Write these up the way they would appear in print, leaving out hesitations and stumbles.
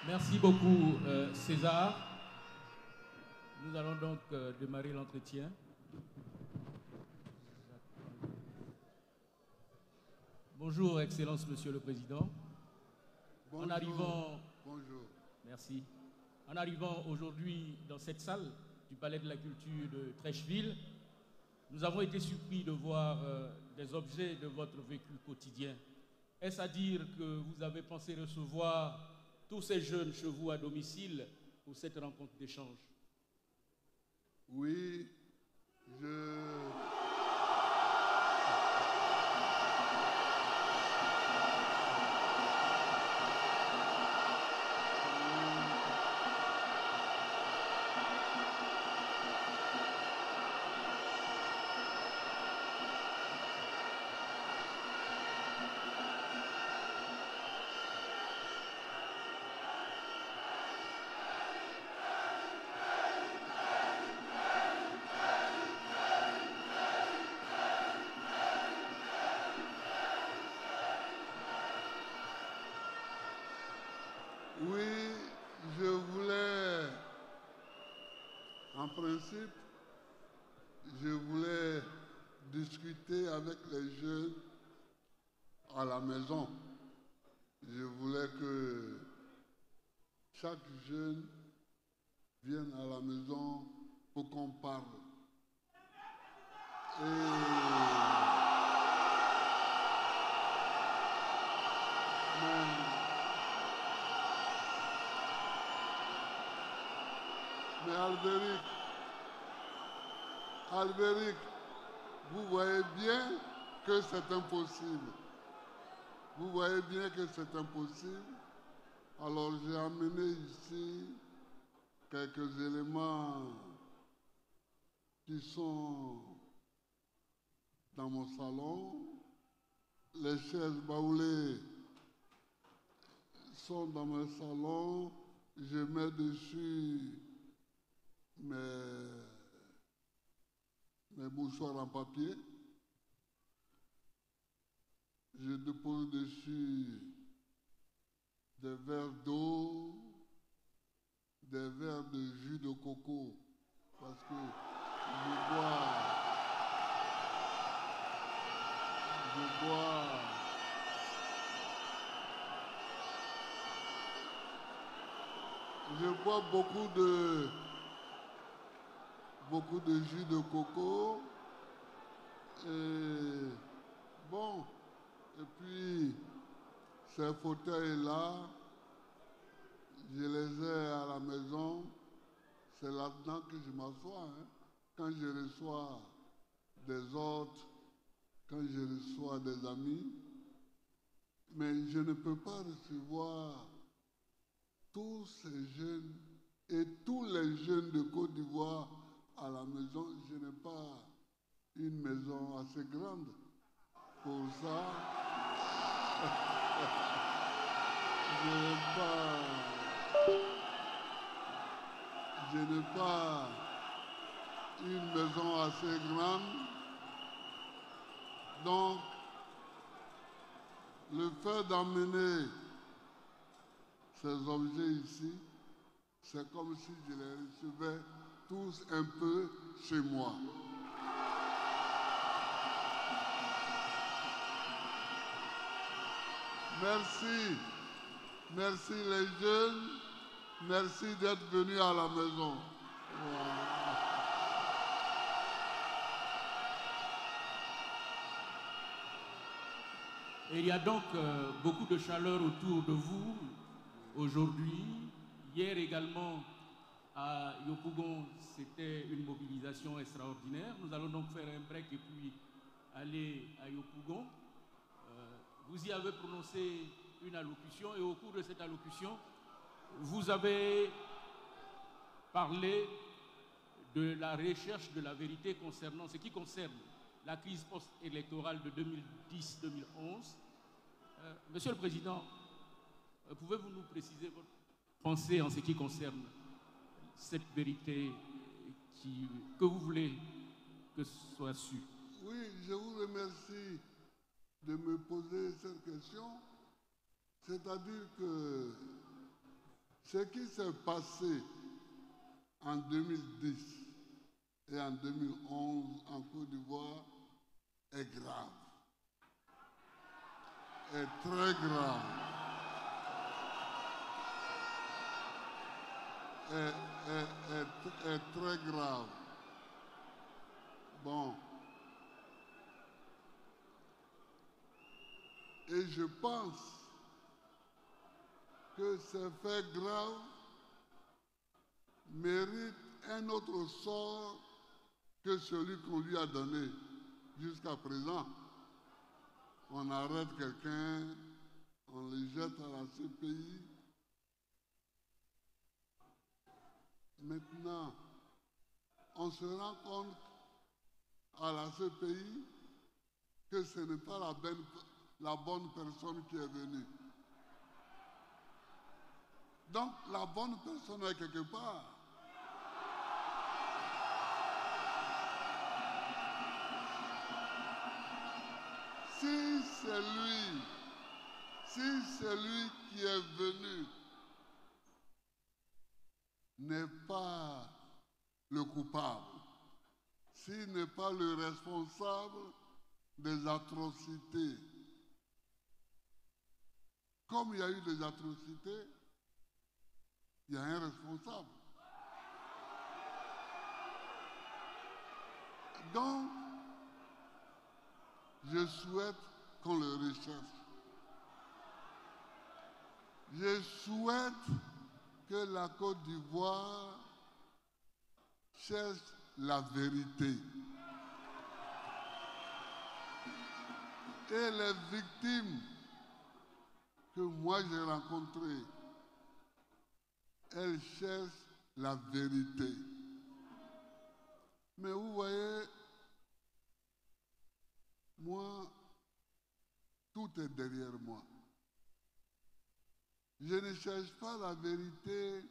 Merci beaucoup, César. Nous allons donc démarrer l'entretien. Bonjour, Excellence, Monsieur le Président. Bonjour. Merci. En arrivant aujourd'hui dans cette salle du Palais de la Culture de Trècheville, nous avons été surpris de voir des objets de votre vécu quotidien. Est-ce à dire que vous avez pensé recevoir tous ces jeunes chez vous à domicile pour cette rencontre d'échange? Oui, je voulais, en principe, je voulais discuter avec les jeunes à la maison. Je voulais que chaque jeune vienne à la maison pour qu'on parle. Mais Albéric, vous voyez bien que c'est impossible. Vous voyez bien que c'est impossible. Alors j'ai amené ici quelques éléments qui sont dans mon salon. Les chaises baoulées sont dans mon salon. Je mets dessus mes mouchoirs en papier. Je dépose dessus des verres d'eau, des verres de jus de coco, parce que je bois beaucoup de jus de coco. Et bon, et puis ces fauteuils-là, je les ai à la maison. C'est là-dedans que je m'assois. Quand je reçois des hôtes, quand je reçois des amis. Mais je ne peux pas recevoir tous ces jeunes et tous les jeunes de Côte d'Ivoire à la maison. Je n'ai pas une maison assez grande pour ça. Je n'ai pas une maison assez grande. Donc, le fait d'emmener ces objets ici, c'est comme si je les recevais tous un peu chez moi. Merci les jeunes, merci d'être venus à la maison. Et il y a donc beaucoup de chaleur autour de vous aujourd'hui. Hier également, à Yopougon, c'était une mobilisation extraordinaire. Nous allons donc faire un break et puis aller à Yopougon. Vous y avez prononcé une allocution et au cours de cette allocution, vous avez parlé de la recherche de la vérité concernant ce qui concerne la crise post-électorale de 2010-2011. Monsieur le Président, pouvez-vous nous préciser votre pensée en ce qui concerne cette vérité que vous voulez que soit su? Oui, je vous remercie de me poser cette question. C'est-à-dire que Ce qui s'est passé en 2010 et en 2011 en Côte d'Ivoire est grave, est très grave, est très grave. Bon. Et je pense que ces faits graves méritent un autre sort que celui qu'on lui a donné jusqu'à présent. On arrête quelqu'un, on le jette à la CPI. Maintenant, on se rend compte à la CPI que ce n'est pas la bonne personne qui est venue. Donc, la bonne personne est quelque part. Si c'est lui qui est venu n'est pas le coupable, s'il n'est pas le responsable des atrocités, comme il y a eu des atrocités, il y a un responsable. Donc, je souhaite qu'on le recherche. Je souhaite que la Côte d'Ivoire cherche la vérité. Et les victimes que moi j'ai rencontrées, elles cherchent la vérité. Mais vous voyez, moi, tout est derrière moi. Je ne cherche pas la vérité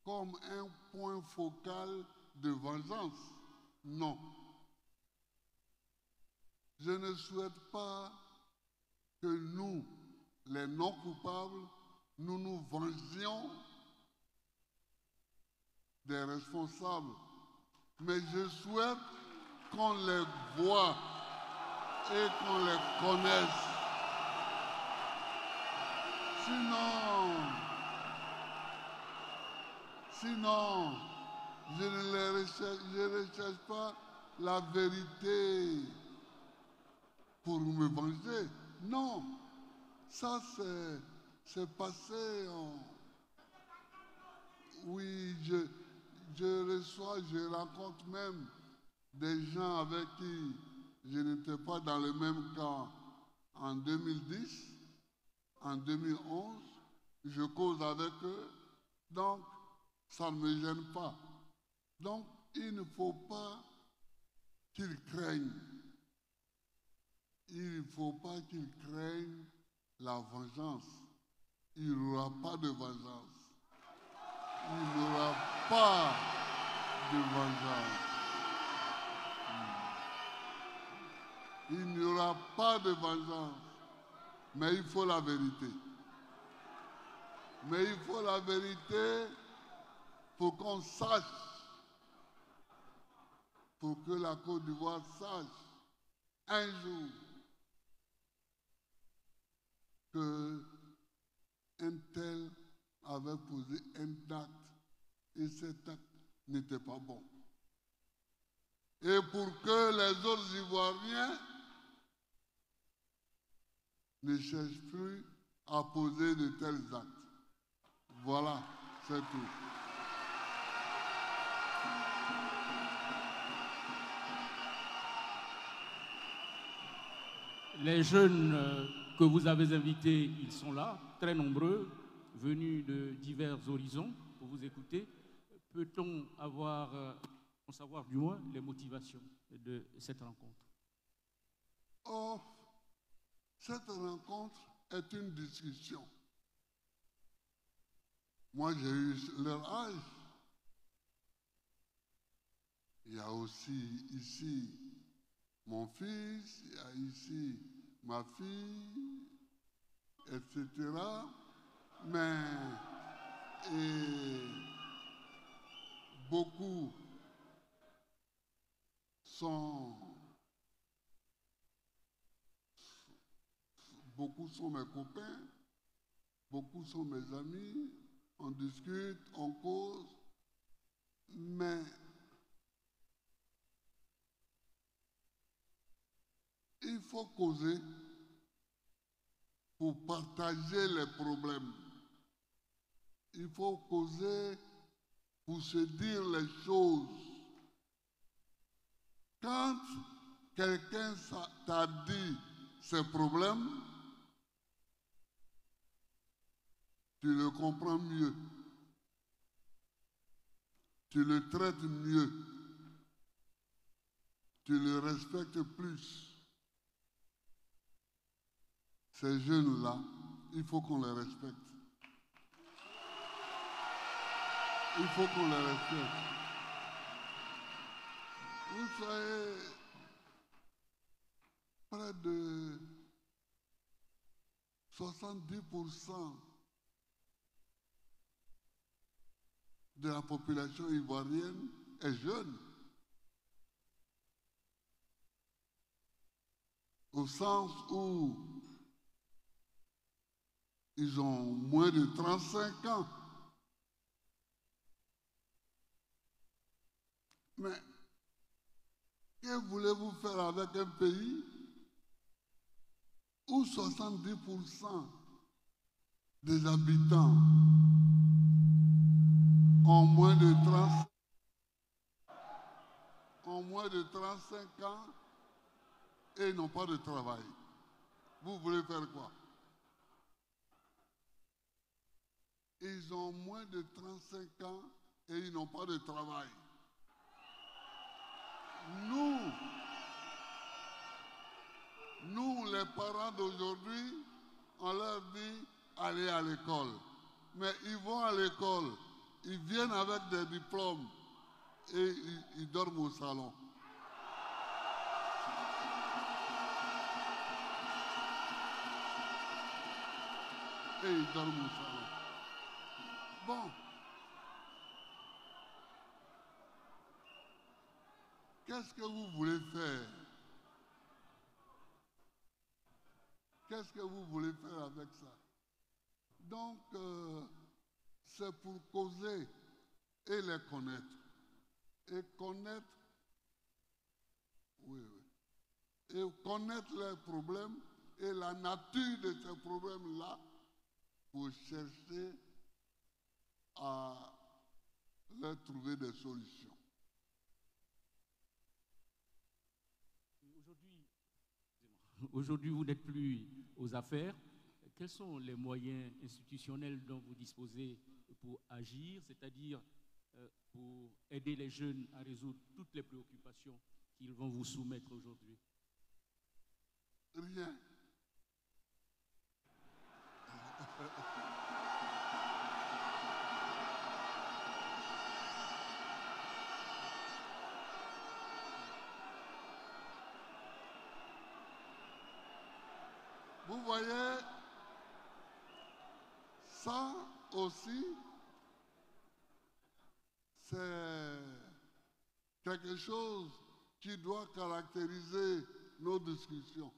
comme un point focal de vengeance. Non. Je ne souhaite pas que nous, les non-coupables, nous nous vengions des responsables. Mais je souhaite qu'on les voie et qu'on les connaisse. Sinon, je ne recherche pas la vérité pour me venger. Non, ça c'est passé. Oui, je rencontre même des gens avec qui je n'étais pas dans le même camp en 2010, en 2011. Je cause avec eux, donc ça ne me gêne pas. Donc, il ne faut pas qu'ils craignent. Il ne faut pas qu'ils craignent la vengeance. Il n'y aura pas de vengeance. Il n'y aura pas de vengeance. Il n'y aura pas de vengeance. Mais il faut la vérité. Mais il faut la vérité pour qu'on sache, pour que la Côte d'Ivoire sache un jour qu'un tel avait posé un acte et cet acte n'était pas bon. Et pour que les autres Ivoiriens ne cherchent plus à poser de tels actes. Voilà, c'est tout. Les jeunes que vous avez invités, ils sont là, très nombreux, venus de divers horizons pour vous écouter. Peut-on savoir du moins les motivations de cette rencontre? Oh, cette rencontre est une discussion. Moi, j'ai eu leur âge. Il y a aussi ici mon fils, il y a ici ma fille, etc. Mais sont mes copains, beaucoup sont mes amis, on discute, on cause, mais il faut causer pour partager les problèmes. Il faut causer pour se dire les choses. Quand quelqu'un t'a dit ses problèmes, tu le comprends mieux. Tu le traites mieux. Tu le respectes plus. Ces jeunes-là, il faut qu'on les respecte. Il faut qu'on les respecte. Vous soyez près de 70% de la population ivoirienne est jeune. Au sens où ils ont moins de 35 ans. Mais que voulez-vous faire avec un pays où 70% des habitants ont moins de 35 ans et n'ont pas de travail? Vous voulez faire quoi? Ils ont moins de 35 ans et ils n'ont pas de travail. Nous, les parents d'aujourd'hui, on leur dit allez à l'école. Mais ils vont à l'école, ils viennent avec des diplômes et ils dorment au salon. Et ils dorment au salon. Bon. Qu'est-ce que vous voulez faire? Qu'est-ce que vous voulez faire avec ça? Donc, c'est pour causer et les connaître. Et connaître, et connaître les problèmes et la nature de ces problèmes-là pour chercher à leur trouver des solutions. Aujourd'hui, vous n'êtes plus aux affaires. Quels sont les moyens institutionnels dont vous disposez pour agir, c'est-à-dire pour aider les jeunes à résoudre toutes les préoccupations qu'ils vont vous soumettre aujourd'hui? Rien. Vous voyez, ça aussi, c'est quelque chose qui doit caractériser nos discussions,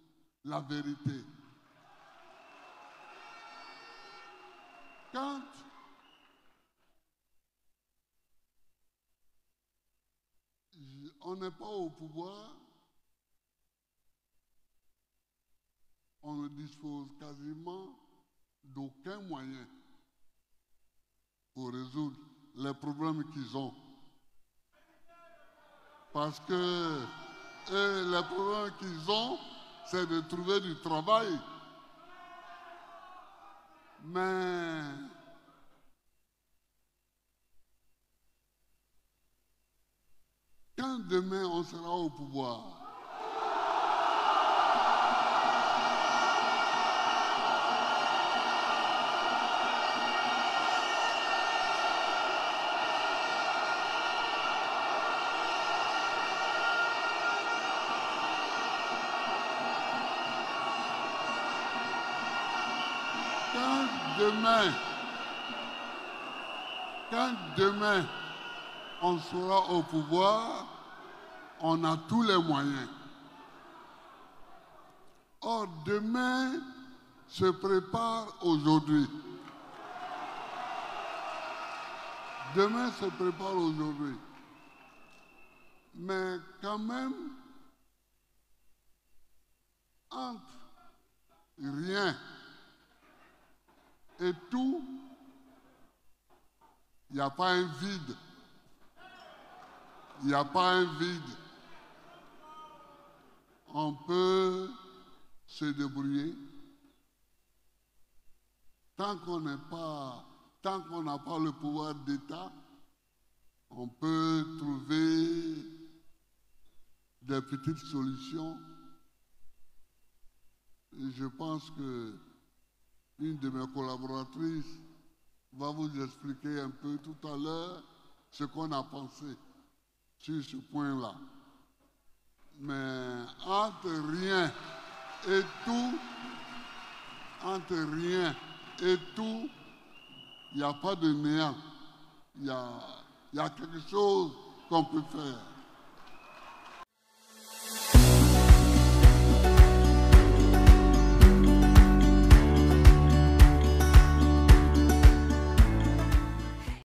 la vérité. Quand on n'est pas au pouvoir, on ne dispose quasiment d'aucun moyen pour résoudre les problèmes qu'ils ont. Parce que les problèmes qu'ils ont, c'est de trouver du travail. Mais quand demain on sera au pouvoir, quand demain on sera au pouvoir, on a tous les moyens. Or, demain, se prépare aujourd'hui. Demain se prépare aujourd'hui. Mais quand même, entre rien et tout, il n'y a pas un vide. Il n'y a pas un vide. On peut se débrouiller tant qu'on n'a pas le pouvoir d'État. On peut trouver des petites solutions. Et je pense que une de mes collaboratrices va vous expliquer un peu tout à l'heure ce qu'on a pensé sur ce point-là. Mais entre rien et tout, il n'y a pas de néant. Il y a quelque chose qu'on peut faire.